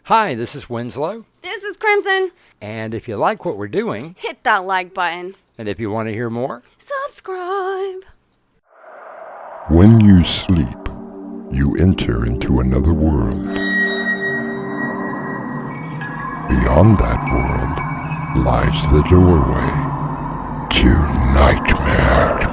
Hi, this is Winslow. This is Crimson. And if you like what we're doing, Hit that like button. and if you want to hear more, Subscribe. When you sleep, you enter into another world. Beyond that world lies the doorway to nightmare.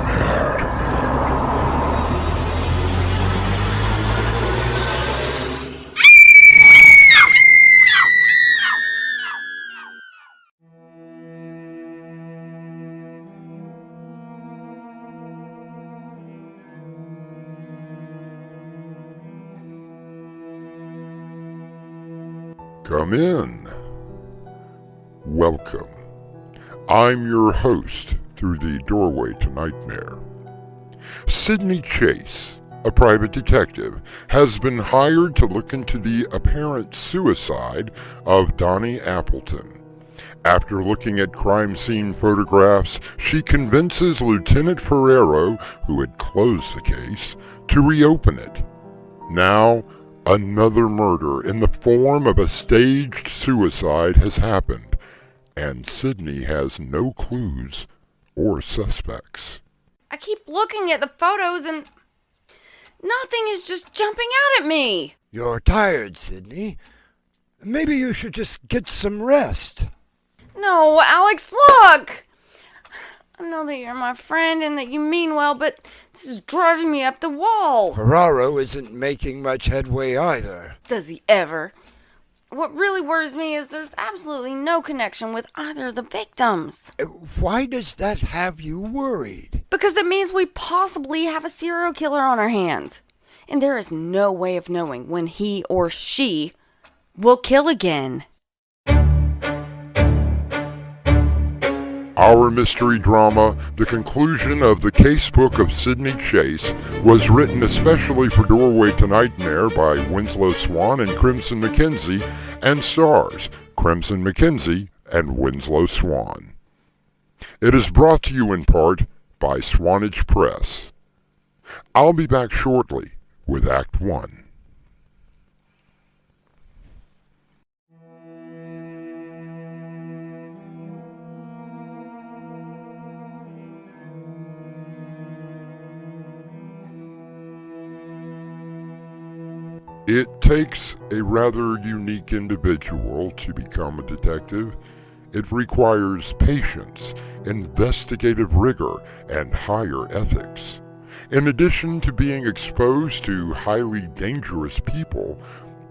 Come in. Welcome. I'm your host through the doorway to nightmare. Sidney Chase, a private detective, has been hired to look into the apparent suicide of Donny Appleton. After looking at crime scene photographs, she convinces Lieutenant Ferrero, who had closed the case, to reopen it. Now, another murder in the form of a staged suicide has happened, and Sidney has no clues or suspects. I keep looking at the photos and nothing is just jumping out at me. You're tired, Sidney. Maybe you should just get some rest. No, Alex, look! I know that you're my friend and that you mean well, but this is driving me up the wall. Ferraro isn't making much headway either. Does he ever? What really worries me is there's absolutely no connection with either of the victims. Why does that have you worried? Because it means we possibly have a serial killer on our hands. And there is no way of knowing when he or she will kill again. Our mystery drama, The Conclusion of the Casebook of Sidney Chase, was written especially for Doorway to Nightmare by Winslow Swan and Crimson McKenzie, and stars Crimson McKenzie and Winslow Swan. It is brought to you in part by Swanage Press. I'll be back shortly with Act 1. It takes a rather unique individual to become a detective. It requires patience, investigative rigor, and higher ethics. In addition to being exposed to highly dangerous people,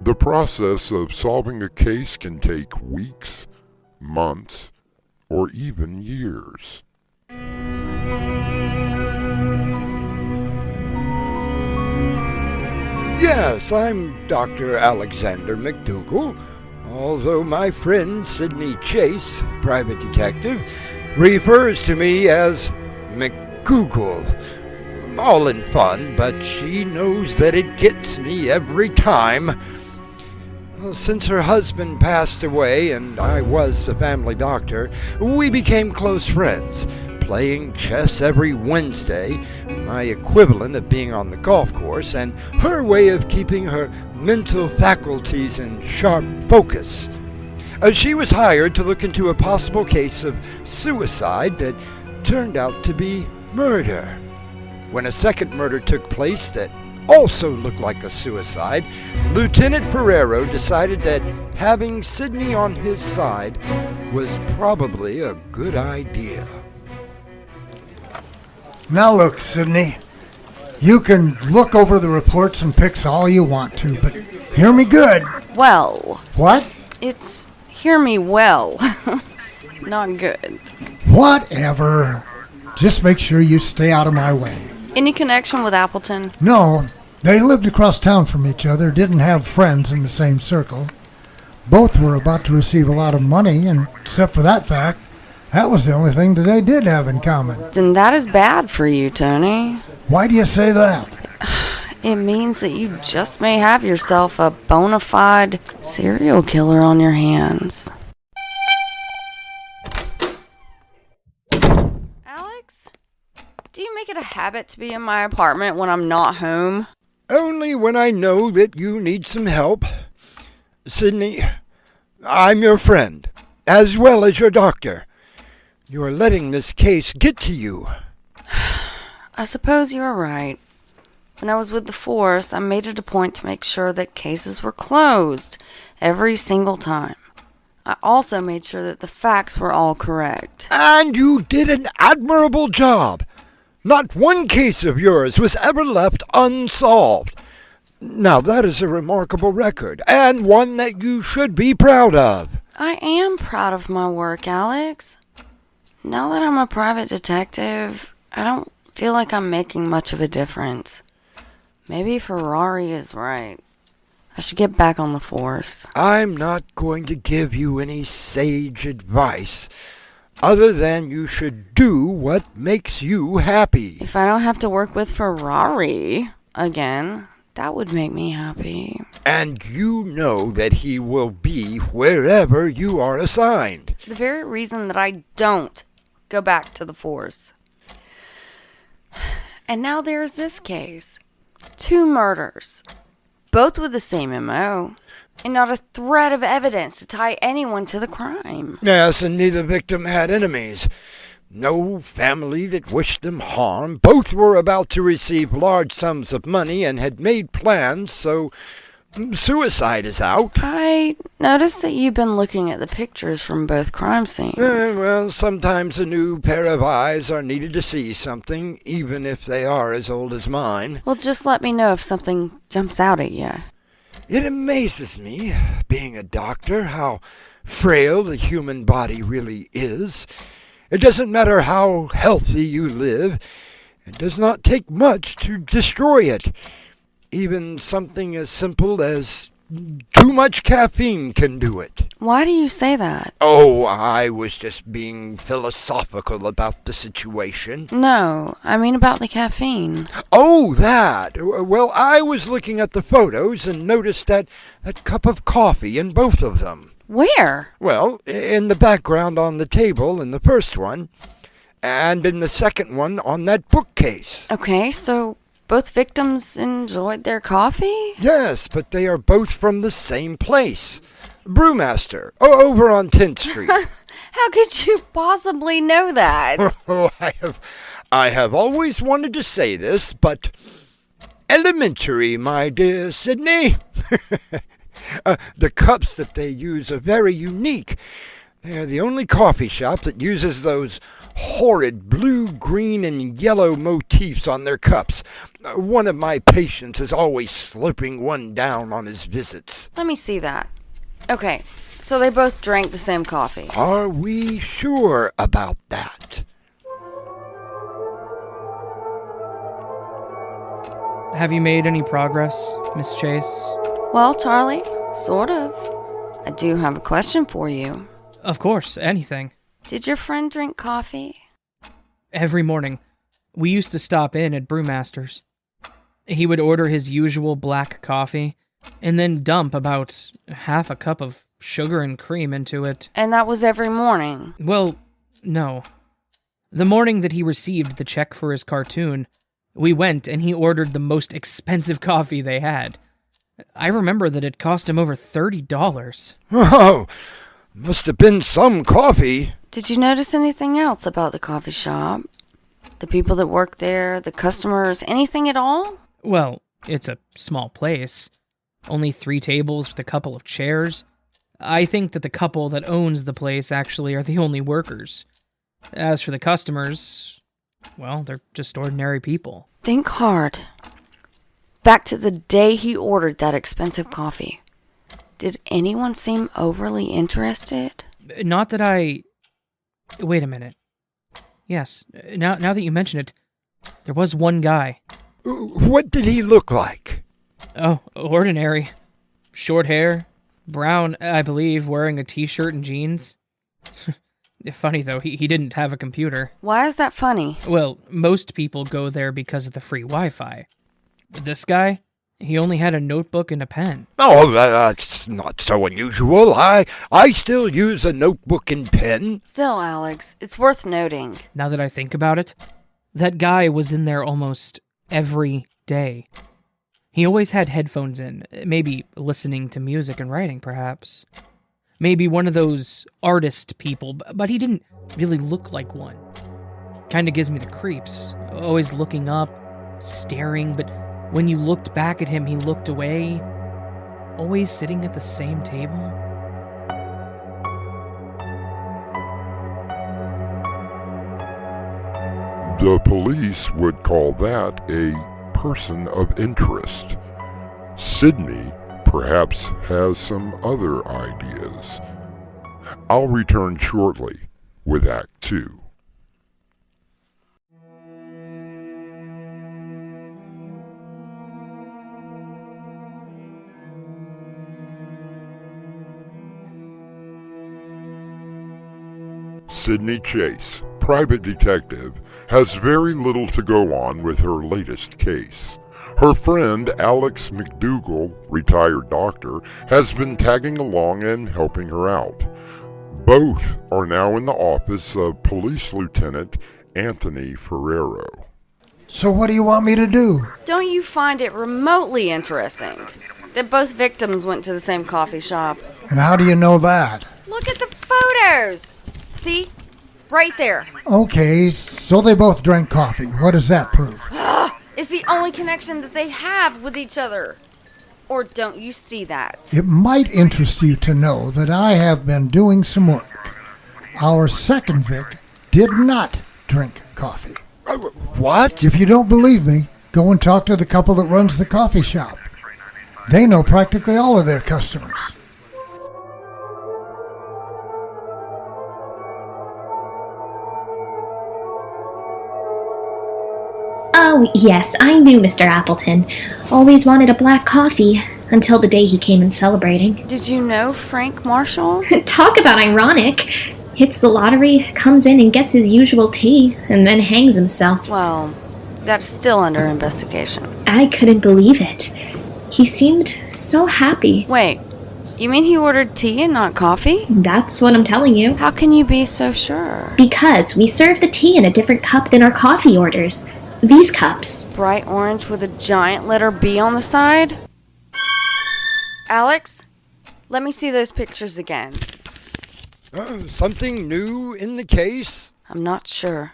the process of solving a case can take weeks, months, or even years. Yes, I'm Dr. Alexander McDougal, although my friend Sidney Chase, private detective, refers to me as McGoogle. All in fun, but she knows that it gets me every time. Since her husband passed away and I was the family doctor, we became close friends, playing chess every Wednesday, my equivalent of being on the golf course, and her way of keeping her mental faculties in sharp focus. She was hired to look into a possible case of suicide that turned out to be murder. When a second murder took place that also looked like a suicide, Lieutenant Ferrero decided that having Sidney on his side was probably a good idea. Now look, Sidney, you can look over the reports and picks all you want to, but hear me good. Well, What? it's hear me well. Not good. Whatever. Just make sure you stay out of my way. Any connection with Appleton? No, they lived across town from each other, didn't have friends in the same circle. Both were about to receive a lot of money, and except for that fact, that was the only thing that they did have in common. Then that is bad for you, Tony. Why do you say that? It means that you just may have yourself a bona fide serial killer on your hands. Alex? Do you make it a habit to be in my apartment when I'm not home? Only when I know that you need some help. Sidney, I'm your friend, as well as your doctor. You are letting this case get to you. I suppose you're right. When I was with the force, I made it a point to make sure that cases were closed every single time. I also made sure that the facts were all correct. And you did an admirable job. Not one case of yours was ever left unsolved. Now that is a remarkable record, and one that you should be proud of. I am proud of my work, Alex. Now that I'm a private detective, I don't feel like I'm making much of a difference. Maybe Ferrari is right. I should get back on the force. I'm not going to give you any sage advice, other than you should do what makes you happy. If I don't have to work with Ferrari again, that would make me happy. And you know that he will be wherever you are assigned. The very reason that I don't go back to the force. And now there's this case. 2 murders. Both with the same MO. And not a thread of evidence to tie anyone to the crime. Yes, and neither victim had enemies. No family that wished them harm. Both were about to receive large sums of money and had made plans, so suicide is out. I noticed that you've been looking at the pictures from both crime scenes. Well, sometimes a new pair of eyes are needed to see something, even if they are as old as mine. Well, just let me know if something jumps out at you. It amazes me, being a doctor, how frail the human body really is. It doesn't matter how healthy you live. It does not take much to destroy it. Even something as simple as too much caffeine can do it. Why do you say that? Oh, I was just being philosophical about the situation. No, I mean about the caffeine. Oh, that. Well, I was looking at the photos and noticed that cup of coffee in both of them. Where? Well, in the background on the table in the first one, and in the second one on that bookcase. Okay, so both victims enjoyed their coffee? Yes, but they are both from the same place. Brewmaster, over on 10th Street. How could you possibly know that? Oh, I have always wanted to say this, but elementary, my dear Sidney. The cups that they use are very unique. They are the only coffee shop that uses those horrid blue, green, and yellow motifs on their cups. One of my patients is always slurping one down on his visits. Let me see that. Okay, so they both drank the same coffee. Are we sure about that? Have you made any progress, Miss Chase? Well, Charlie, sort of. I do have a question for you. Of course, anything. Did your friend drink coffee? Every morning. We used to stop in at Brewmaster's. He would order his usual black coffee, and then dump about half a cup of sugar and cream into it. And that was every morning? Well, no. The morning that he received the check for his cartoon, we went and he ordered the most expensive coffee they had. I remember that it cost him over $30. Oh, must have been some coffee. Did you notice anything else about the coffee shop? The people that work there, the customers, anything at all? Well, it's a small place. Only 3 tables with a couple of chairs. I think that the couple that owns the place actually are the only workers. As for the customers, well, they're just ordinary people. Think hard. Back to the day he ordered that expensive coffee. Did anyone seem overly interested? Not that I... Wait a minute. Yes, now that you mention it, there was one guy. What did he look like? Oh, ordinary. Short hair, brown, I believe, wearing a t-shirt and jeans. Funny, though, he didn't have a computer. Why is that funny? Well, most people go there because of the free Wi-Fi. This guy, he only had a notebook and a pen. Oh, that's not so unusual. I still use a notebook and pen. Still, Alex, it's worth noting. Now that I think about it, that guy was in there almost every day. He always had headphones in, maybe listening to music and writing, perhaps. Maybe one of those artist people, but he didn't really look like one. Kinda gives me the creeps. Always looking up, staring, but when you looked back at him, he looked away. Always sitting at the same table. The police would call that a person of interest. Sydney perhaps has some other ideas. I'll return shortly with Act 2. Sydney Chase, private detective, has very little to go on with her latest case. Her friend Alex McDougal, retired doctor, has been tagging along and helping her out. Both are now in the office of Police Lieutenant Anthony Ferrero. So what do you want me to do? Don't you find it remotely interesting that both victims went to the same coffee shop? And how do you know that? Look at the photos! See? Right there. Okay, so they both drank coffee. What does that prove? It's the only connection that they have with each other. Or don't you see that? It might interest you to know that I have been doing some work. Our second Vic did not drink coffee. What? If you don't believe me, go and talk to the couple that runs the coffee shop. They know practically all of their customers. Oh, yes, I knew Mr. Appleton. Always wanted a black coffee, until the day he came in celebrating. Did you know Frank Marshall? Talk about ironic. Hits the lottery, comes in and gets his usual tea, and then hangs himself. Well, that's still under investigation. I couldn't believe it. He seemed so happy. Wait, you mean he ordered tea and not coffee? That's what I'm telling you. How can you be so sure? Because we serve the tea in a different cup than our coffee orders. These cups. Bright orange with a giant letter B on the side? Alex, let me see those pictures again. Something new in the case? I'm not sure.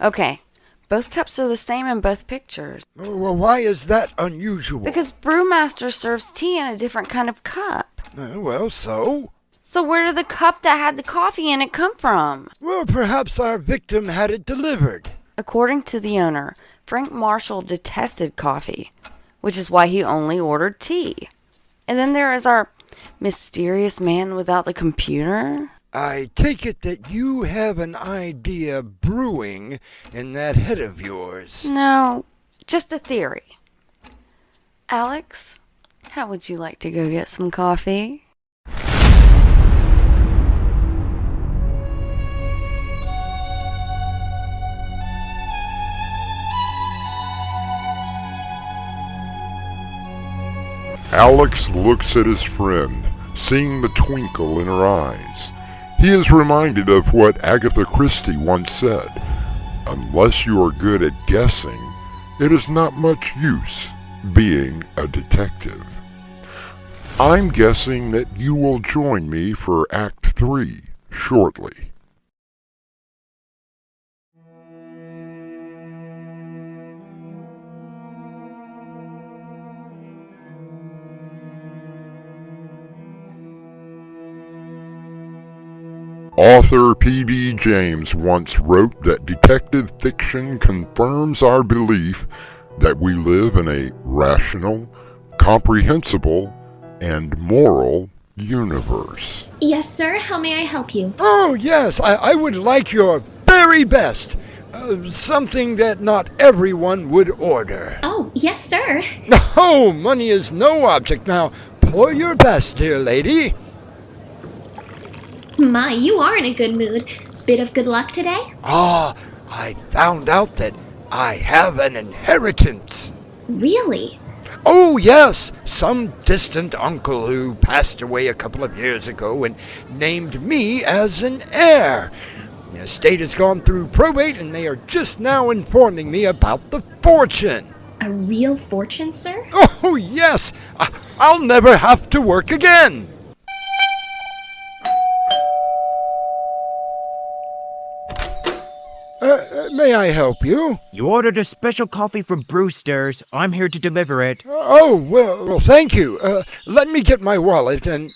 Okay, both cups are the same in both pictures. Well, why is that unusual? Because Brewmaster serves tea in a different kind of cup. Well, so? So where did the cup that had the coffee in it come from? Well, perhaps our victim had it delivered. According to the owner, Frank Marshall detested coffee, which is why he only ordered tea. And then there is our mysterious man without the computer. I take it that you have an idea brewing in that head of yours. No, just a theory. Alex, how would you like to go get some coffee? Alex looks at his friend, seeing the twinkle in her eyes. He is reminded of what Agatha Christie once said, "Unless you are good at guessing, it is not much use being a detective." I'm guessing that you will join me for Act 3 shortly. Author P.D. James once wrote that detective fiction confirms our belief that we live in a rational, comprehensible, and moral universe. Yes, sir. How may I help you? Oh, yes, I would like your very best. Something that not everyone would order. Oh, yes, sir. Oh, money is no object. Now, pour your best, dear lady. My, you are in a good mood. Bit of good luck today? I found out that I have an inheritance. Really? Oh, yes, some distant uncle who passed away a couple of years ago and named me as an heir. The estate has gone through probate and they are just now informing me about the fortune. A real fortune, sir? Oh, yes! I'll never have to work again! May I help you? You ordered a special coffee from Brewster's. I'm here to deliver it. Oh, well, thank you. Let me get my wallet and...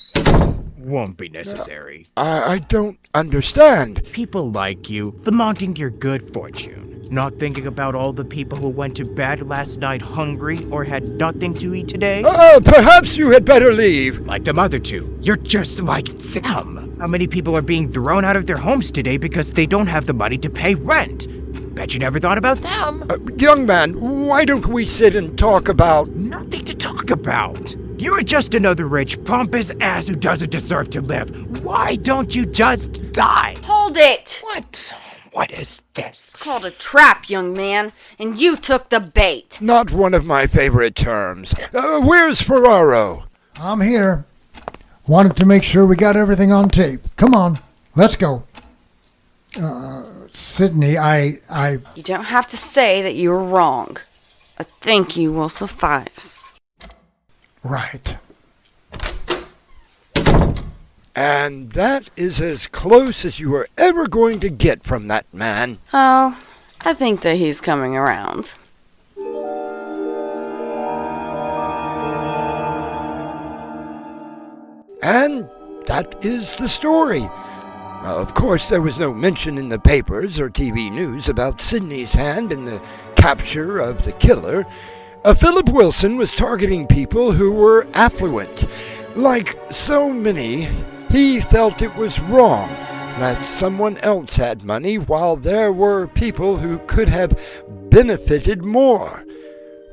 Won't be necessary. I don't understand. People like you, flaunting your good fortune. Not thinking about all the people who went to bed last night hungry or had nothing to eat today? Perhaps you had better leave. Like them other two. You're just like them. How many people are being thrown out of their homes today because they don't have the money to pay rent? Bet you never thought about them. Young man, why don't we sit and talk about... Nothing to talk about. You're just another rich, pompous ass who doesn't deserve to live. Why don't you just die? Hold it! What? What is this? It's called a trap, young man, and you took the bait. Not one of my favorite terms. Where's Ferraro? I'm here. Wanted to make sure we got everything on tape. Come on, let's go. Sydney, I... You don't have to say that you were wrong. A thank you will suffice. Right. And that is as close as you are ever going to get from that man. Oh, I think that he's coming around. And that is the story. Of course, there was no mention in the papers or TV news about Sydney's hand in the capture of the killer. Philip Wilson was targeting people who were affluent. Like so many, he felt it was wrong that someone else had money while there were people who could have benefited more.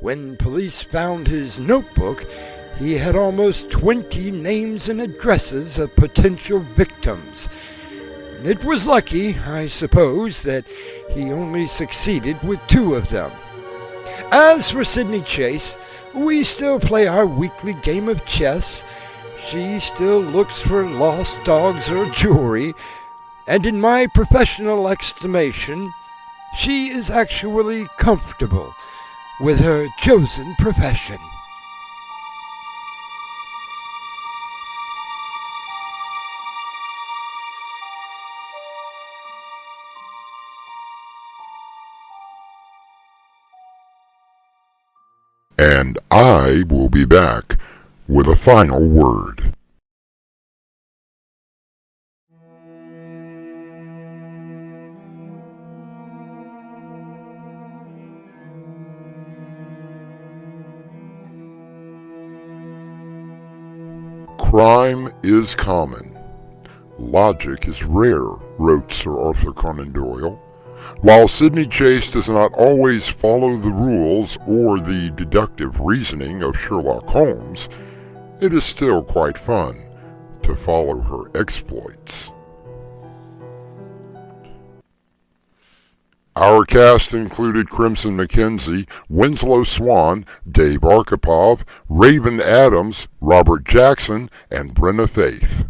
When police found his notebook, he had almost 20 names and addresses of potential victims. It was lucky, I suppose, that he only succeeded with 2 of them. As for Sydney Chase, we still play our weekly game of chess. She still looks for lost dogs or jewelry, and in my professional estimation, she is actually comfortable with her chosen profession. And I will be back with a final word. Crime is common. Logic is rare, wrote Sir Arthur Conan Doyle. While Sydney Chase does not always follow the rules or the deductive reasoning of Sherlock Holmes, it is still quite fun to follow her exploits. Our cast included Crimson McKenzie, Winslow Swan, Dave Arkipov, Raven Adams, Robert Jackson, and Brinna Faith.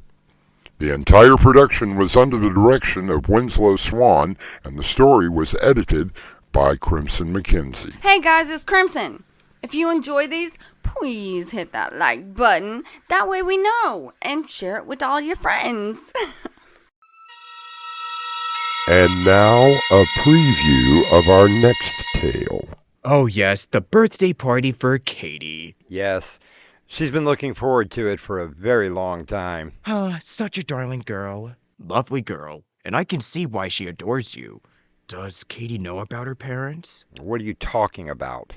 The entire production was under the direction of Winslow Swan, and the story was edited by Crimson McKenzie. Hey guys, it's Crimson. If you enjoy these, please hit that like button. That way we know. And share it with all your friends. And now, a preview of our next tale. Oh yes, the birthday party for Katie. Yes, she's been looking forward to it for a very long time. Ah, such a darling girl. Lovely girl. And I can see why she adores you. Does Katie know about her parents? What are you talking about?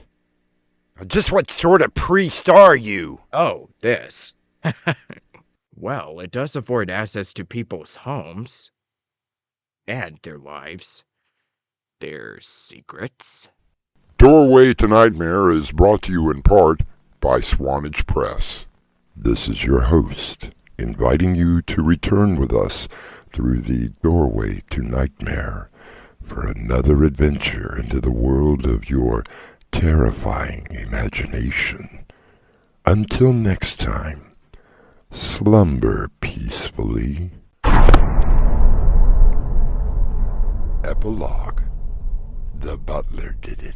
Just what sort of priest are you? Oh, this. Well, it does afford access to people's homes. And their lives. Their secrets. Doorway to Nightmare is brought to you in part by Swanage Press. This is your host, inviting you to return with us through the Doorway to Nightmare for another adventure into the world of your terrifying imagination. Until next time, slumber peacefully. Epilogue. The butler did it.